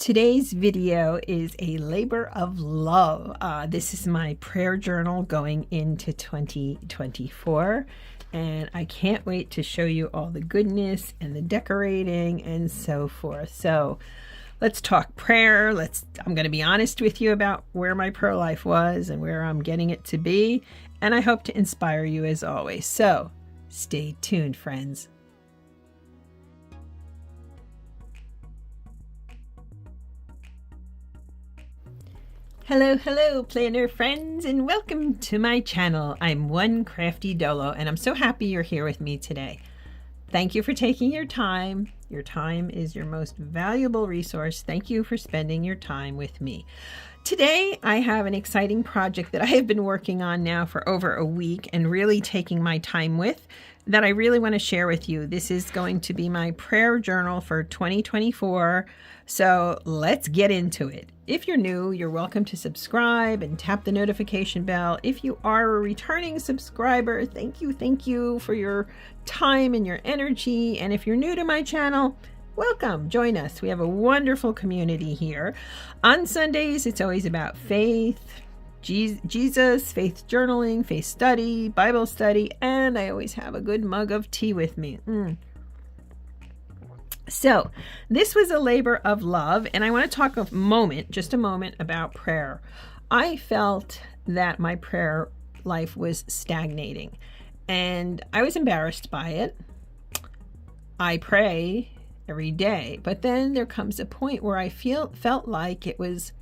Today's video is a labor of love. This is my prayer journal going into 2024, and I can't wait to show you all the goodness and the decorating and so forth. So let's talk prayer. I'm going to be honest with you about where my prayer life was and where I'm getting it to be, and I hope to inspire you as always. So stay tuned, friends. Hello, planner friends, and welcome to my channel. I'm One Crafty Dolo, and I'm so happy you're here with me today. Thank you for taking your time. Your time is your most valuable resource. Thank you for spending your time with me. Today, I have an exciting project that I have been working on now for over a week and really taking my time with that I really want to share with you. This is going to be my prayer journal for 2024. So let's get into it. If you're new, you're welcome to subscribe and tap the notification bell. If you are a returning subscriber, thank you for your time and your energy. And if you're new to my channel, welcome, join us. We have a wonderful community here. On Sundays, it's always about faith, Jesus, faith journaling, faith study, Bible study, and I always have a good mug of tea with me. So this was a labor of love, and I want to talk just a moment about prayer. I felt that my prayer life was stagnating, and I was embarrassed by it. I pray every day, but then there comes a point where I felt like it was,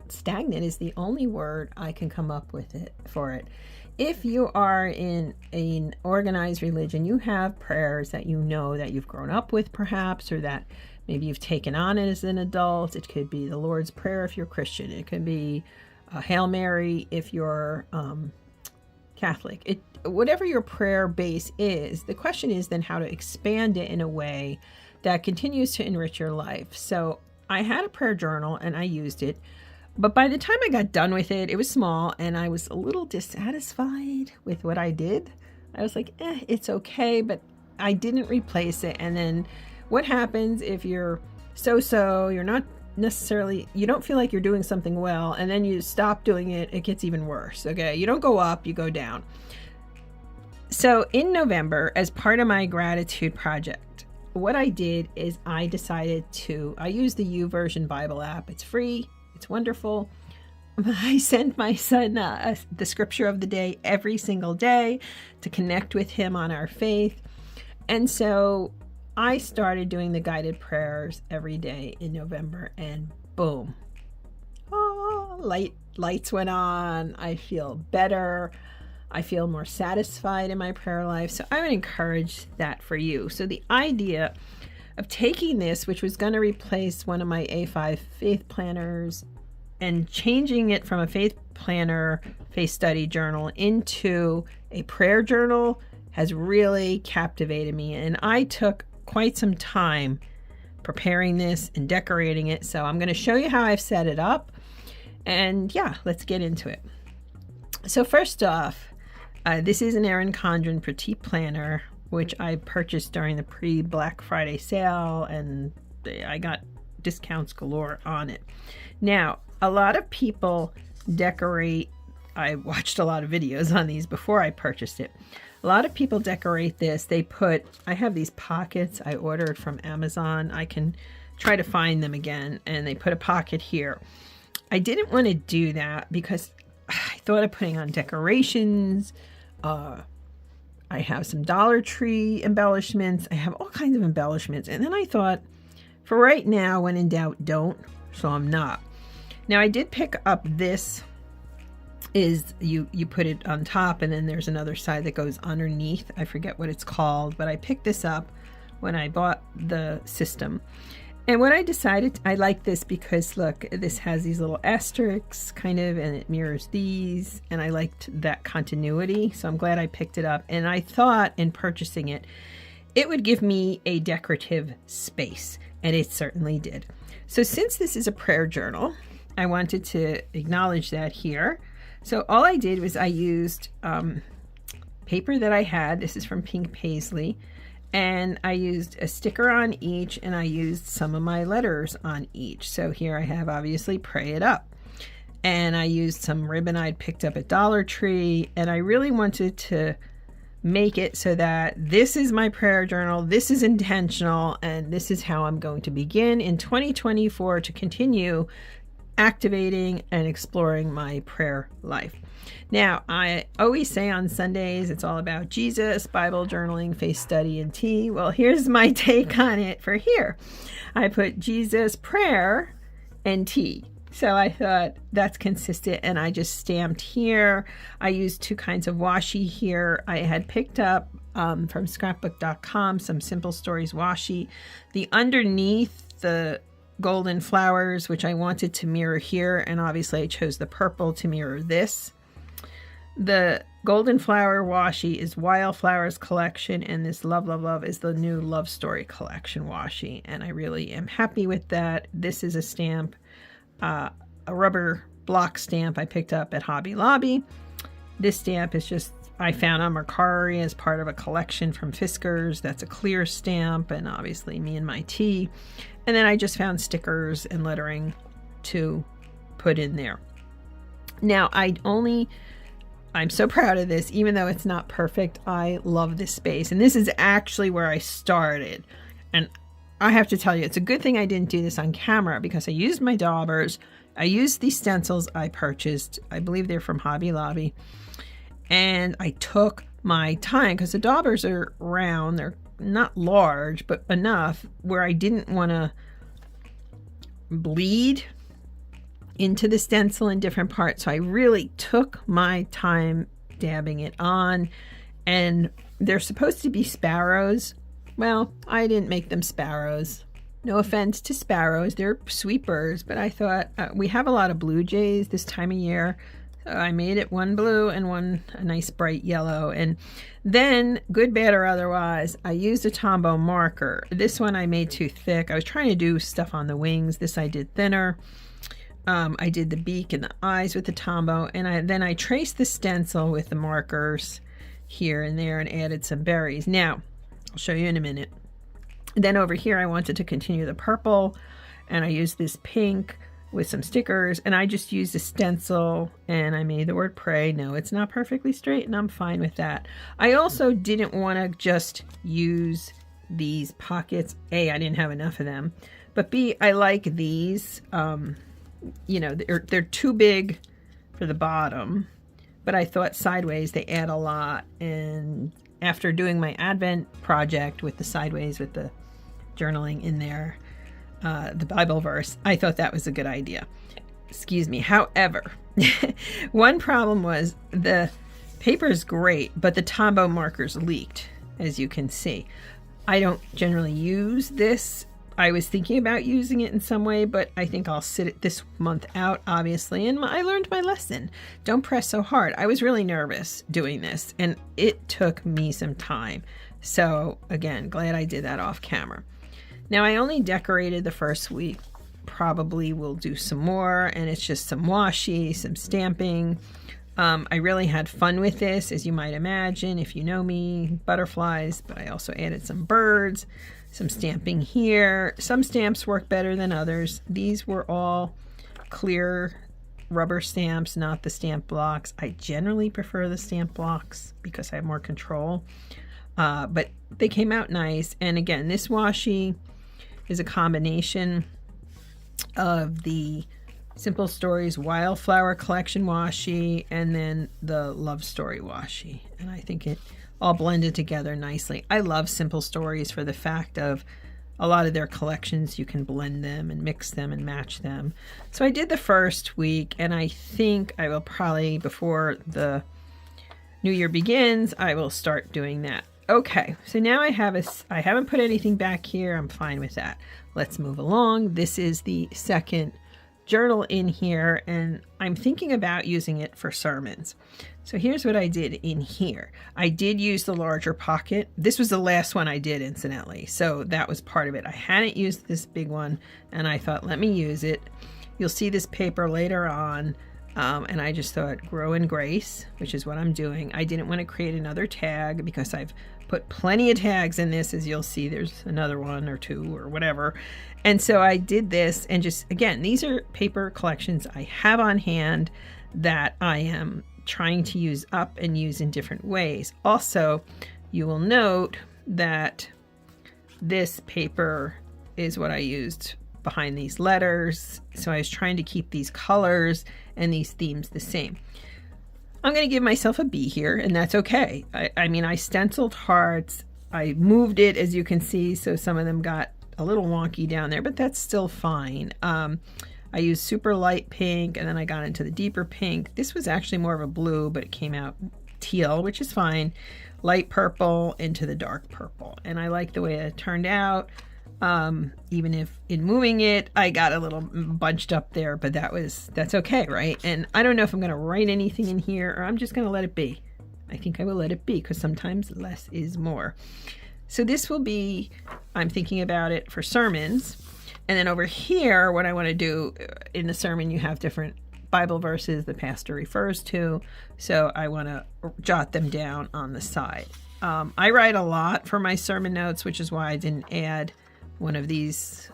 stagnant is the only word I can come up with for it. If you are in an organized religion, you have prayers that you know that you've grown up with perhaps, or that maybe you've taken on as an adult. It could be the Lord's Prayer if you're Christian. It could be a Hail Mary if you're Catholic. Whatever your prayer base is, the question is then how to expand it in a way that continues to enrich your life. So I had a prayer journal and I used it. But by the time I got done with it, it was small and I was a little dissatisfied with what I did. I was like, it's okay, but I didn't replace it. And then what happens if you're you're not necessarily, you don't feel like you're doing something well, and then you stop doing it, it gets even worse, okay? You don't go up, you go down. So in November, as part of my gratitude project, what I did is I used the YouVersion Bible app. It's free. It's wonderful. I send my son the scripture of the day every single day to connect with him on our faith. And so I started doing the guided prayers every day in November, and boom. Lights went on. I feel better. I feel more satisfied in my prayer life. So I would encourage that for you. So the idea of taking this, which was going to replace one of my A5 faith planners, and changing it from a faith planner, faith study journal into a prayer journal has really captivated me. And I took quite some time preparing this and decorating it. So I'm going to show you how I've set it up. And yeah, let's get into it. So first off, this is an Erin Condren Petite planner, which I purchased during the pre-Black Friday sale, and I got discounts galore on it. Now, a lot of people decorate, I watched a lot of videos on these before I purchased it. A lot of people decorate this. I have these pockets I ordered from Amazon. I can try to find them again, and they put a pocket here. I didn't want to do that because I thought of putting on decorations. I have some Dollar Tree embellishments. I have all kinds of embellishments. And then I thought, for right now, when in doubt, don't. So I'm not. Now I did pick up this. You put it on top, and then there's another side that goes underneath. I forget what it's called, but I picked this up when I bought the system. And what I decided, I like this because look, this has these little asterisks kind of, and it mirrors these, and I liked that continuity. So I'm glad I picked it up. And I thought in purchasing it, it would give me a decorative space, and it certainly did. So since this is a prayer journal, I wanted to acknowledge that here. So all I did was I used paper that I had. This is from Pink Paisley. And I used a sticker on each, and I used some of my letters on each. So here I have, obviously, Pray It Up. And I used some ribbon I'd picked up at Dollar Tree, and I really wanted to make it so that this is my prayer journal, this is intentional, and this is how I'm going to begin in 2024 to continue activating and exploring my prayer life. Now, I always say on Sundays, it's all about Jesus, Bible, journaling, faith study, and tea. Well, here's my take on it for here. I put Jesus, prayer, and tea. So I thought that's consistent, and I just stamped here. I used 2 kinds of washi here. I had picked up from scrapbook.com some Simple Stories washi. The underneath, the golden flowers, which I wanted to mirror here, and obviously I chose the purple to mirror this. The golden flower washi is Wildflowers collection, and this Love, Love, Love is the new Love Story collection washi, and I really am happy with that. This is a stamp. A rubber block stamp I picked up at Hobby Lobby. This stamp is just, I found on Mercari as part of a collection from Fiskars. That's a clear stamp, and obviously me and my tea. And then I just found stickers and lettering to put in there. Now, I'm so proud of this, even though it's not perfect. I love this space, and this is actually where I started. And I have to tell you, it's a good thing I didn't do this on camera, because I used my daubers. I used these stencils I purchased. I believe they're from Hobby Lobby. And I took my time, because the daubers are round. They're not large, but enough where I didn't want to bleed into the stencil in different parts. So I really took my time dabbing it on. And they're supposed to be sparrows. Well, I didn't make them sparrows. No offense to sparrows. They're sweet birds, but I thought we have a lot of blue jays this time of year. So I made it one blue and one a nice bright yellow. And then, good, bad, or otherwise, I used a Tombow marker. This one I made too thick. I was trying to do stuff on the wings. This I did thinner. I did the beak and the eyes with the Tombow. And then I traced the stencil with the markers here and there and added some berries. Now, I'll show you in a minute. Then over here, I wanted to continue the purple, and I used this pink with some stickers, and I just used a stencil, and I made the word pray. No, it's not perfectly straight, and I'm fine with that. I also didn't want to just use these pockets. A, I didn't have enough of them, but B, I like these. They're too big for the bottom, but I thought sideways they add a lot, and after doing my Advent project with the sideways with the journaling in there, the Bible verse, I thought that was a good idea. Excuse me. However, one problem was the paper is great, but the Tombow markers leaked, as you can see. I don't generally use this. I was thinking about using it in some way, but I think I'll sit it this month out, obviously. And I learned my lesson. Don't press so hard. I was really nervous doing this, and it took me some time. So again, glad I did that off camera. Now, I only decorated the first week. Probably will do some more, and it's just some washi, some stamping. I really had fun with this, as you might imagine, if you know me, butterflies, but I also added some birds. Some stamping here. Some stamps work better than others. These were all clear rubber stamps, not the stamp blocks. I generally prefer the stamp blocks because I have more control. But they came out nice. And again, this washi is a combination of the Simple Stories Wildflower Collection washi and then the Love Story washi. And I think it all blended together nicely. I love Simple Stories for the fact of a lot of their collections, you can blend them and mix them and match them. So I did the first week, and I think I will probably, before the new year begins, I will start doing that. Okay, so now I haven't put anything back here. I'm fine with that. Let's move along. This is the second journal in here, and I'm thinking about using it for sermons. So here's what I did in here. I did use the larger pocket. This was the last one I did, incidentally, so that was part of it. I hadn't used this big one, and I thought, let me use it. You'll see this paper later on. And I just thought grow in grace, which is what I'm doing. I didn't want to create another tag because I've put plenty of tags in this. As you'll see, there's another one or two or whatever. And so I did this, and just, again, these are paper collections I have on hand that I am trying to use up and use in different ways. Also, you will note that this paper is what I used behind these letters. So I was trying to keep these colors and these themes the same. I'm going to give myself a B here, and that's okay. I mean, I stenciled hearts. I moved it, as you can see, so some of them got a little wonky down there, but that's still fine. I used super light pink, and then I got into the deeper pink. This was actually more of a blue, but it came out teal, which is fine. Light purple into the dark purple, and I like the way it turned out. Even if in moving it, I got a little bunched up there, but that's okay, right? And I don't know if I'm going to write anything in here, or I'm just going to let it be. I think I will let it be, because sometimes less is more. So this will be, I'm thinking about it for sermons. And then over here, what I want to do in the sermon, you have different Bible verses the pastor refers to. So I want to jot them down on the side. I write a lot for my sermon notes, which is why I didn't add one of these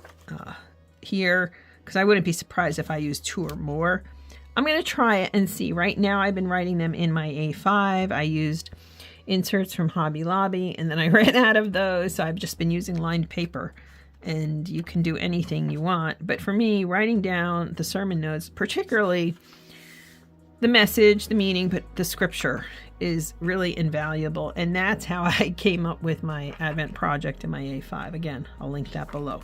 here, because I wouldn't be surprised if I use 2 or more. I'm going to try it and see. Right now I've been writing them in my A5. I used inserts from Hobby Lobby, and then I ran out of those, so I've just been using lined paper. And you can do anything you want. But for me, writing down the sermon notes, particularly the message, the meaning, but the scripture is really invaluable. And that's how I came up with my Advent project in my A5. Again, I'll link that below.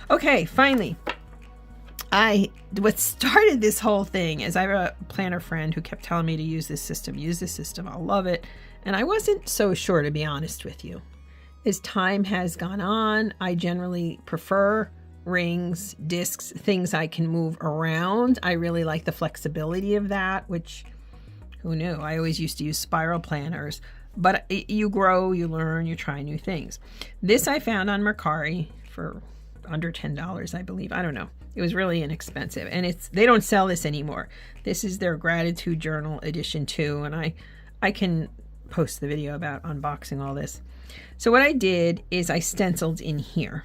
Okay, finally, what started this whole thing is I have a planner friend who kept telling me to use this system, I'll love it. And I wasn't so sure, to be honest with you. As time has gone on, I generally prefer rings, discs, things I can move around. I really like the flexibility of that, which, who knew? I always used to use spiral planners, but you grow, you learn, you try new things. This I found on Mercari for under $10, I believe. I don't know. It was really inexpensive, and they don't sell this anymore. This is their gratitude journal edition 2, and I can post the video about unboxing all this. So what I did is I stenciled in here.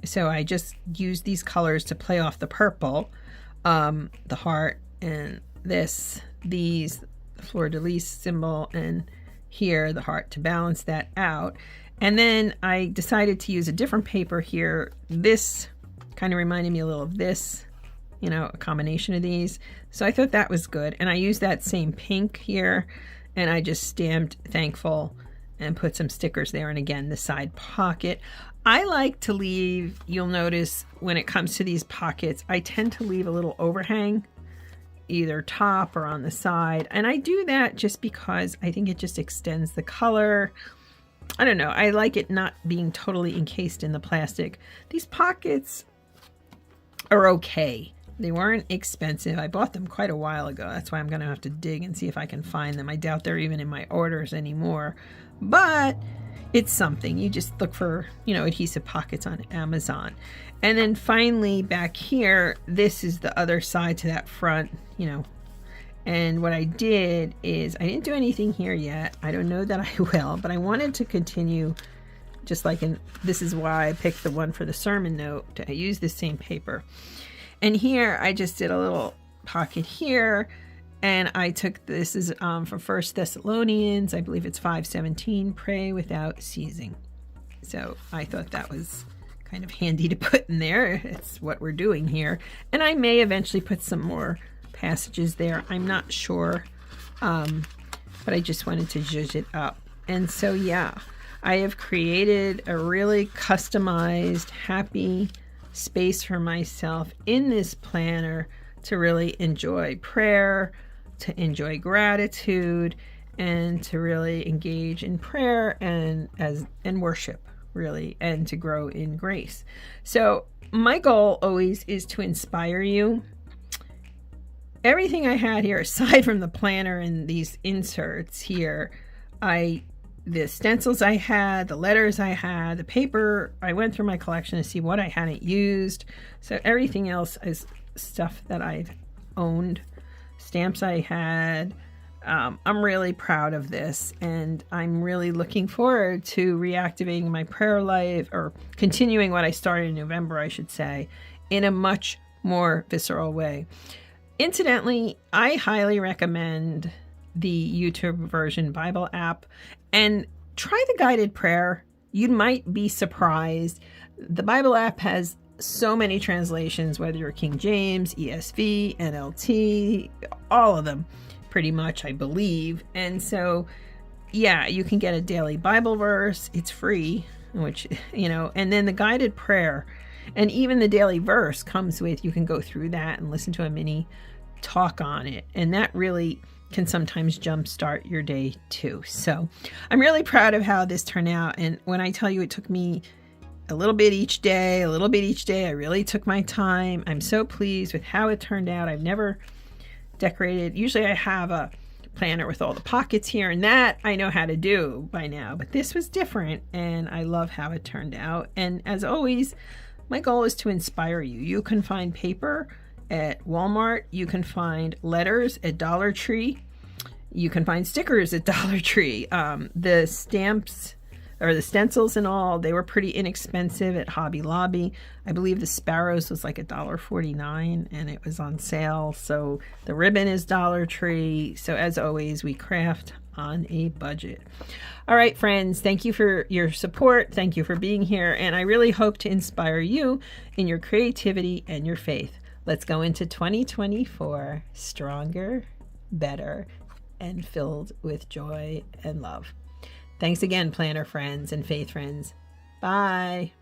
So I just used these colors to play off the purple, the heart, and these, the fleur-de-lis symbol, and here the heart, to balance that out. And then I decided to use a different paper here. This kind of reminded me a little of this, a combination of these. So I thought that was good. And I used that same pink here, and I just stamped thankful and put some stickers there. And again, the side pocket. I like to leave, you'll notice when it comes to these pockets, I tend to leave a little overhang, either top or on the side. And I do that just because I think it just extends the color. I don't know. I like it not being totally encased in the plastic. These pockets are okay. They weren't expensive. I bought them quite a while ago. That's why I'm going to have to dig and see if I can find them. I doubt they're even in my orders anymore. But it's something. You just look for, adhesive pockets on Amazon. And then finally back here, this is the other side to that front, And what I did is, I didn't do anything here yet. I don't know that I will, but I wanted to continue just like this is why I picked the one for the sermon note. I use the same paper. And here I just did a little pocket here. And I took, this is from 1 Thessalonians, I believe it's 5:17, pray without ceasing. So I thought that was kind of handy to put in there. It's what we're doing here. And I may eventually put some more passages there. I'm not sure, but I just wanted to zhuzh it up. And so, yeah, I have created a really customized, happy space for myself in this planner to really enjoy prayer, to enjoy gratitude, and to really engage in prayer and worship, really, and to grow in grace. So my goal always is to inspire you. Everything I had here, aside from the planner and these inserts here, the stencils I had, the letters I had, the paper, I went through my collection to see what I hadn't used. So everything else is stuff that I've owned. stamps I had. I'm really proud of this, and I'm really looking forward to reactivating my prayer life, or continuing what I started in November, I should say, in a much more visceral way. Incidentally, I highly recommend the YouTube version Bible app, and try the guided prayer. You might be surprised. The Bible app has so many translations, whether you're King James, ESV, NLT, all of them pretty much, I believe. And so, yeah, you can get a daily Bible verse. It's free, which, and then the guided prayer and even the daily verse comes with, you can go through that and listen to a mini talk on it. And that really can sometimes jumpstart your day too. So I'm really proud of how this turned out. And when I tell you it took me a little bit each day, I really took my time. I'm so pleased with how it turned out. I've never decorated. Usually I have a planner with all the pockets here, and that I know how to do by now, but this was different, and I love how it turned out. And as always, my goal is to inspire you. You can find paper at Walmart. You can find letters at Dollar Tree. You can find stickers at Dollar Tree. The stamps, or the stencils and all, they were pretty inexpensive at Hobby Lobby. I believe the sparrows was like $1.49, and it was on sale. So the ribbon is Dollar Tree. So as always, we craft on a budget. All right, friends, thank you for your support. Thank you for being here. And I really hope to inspire you in your creativity and your faith. Let's go into 2024 stronger, better, and filled with joy and love. Thanks again, planner friends and faith friends. Bye.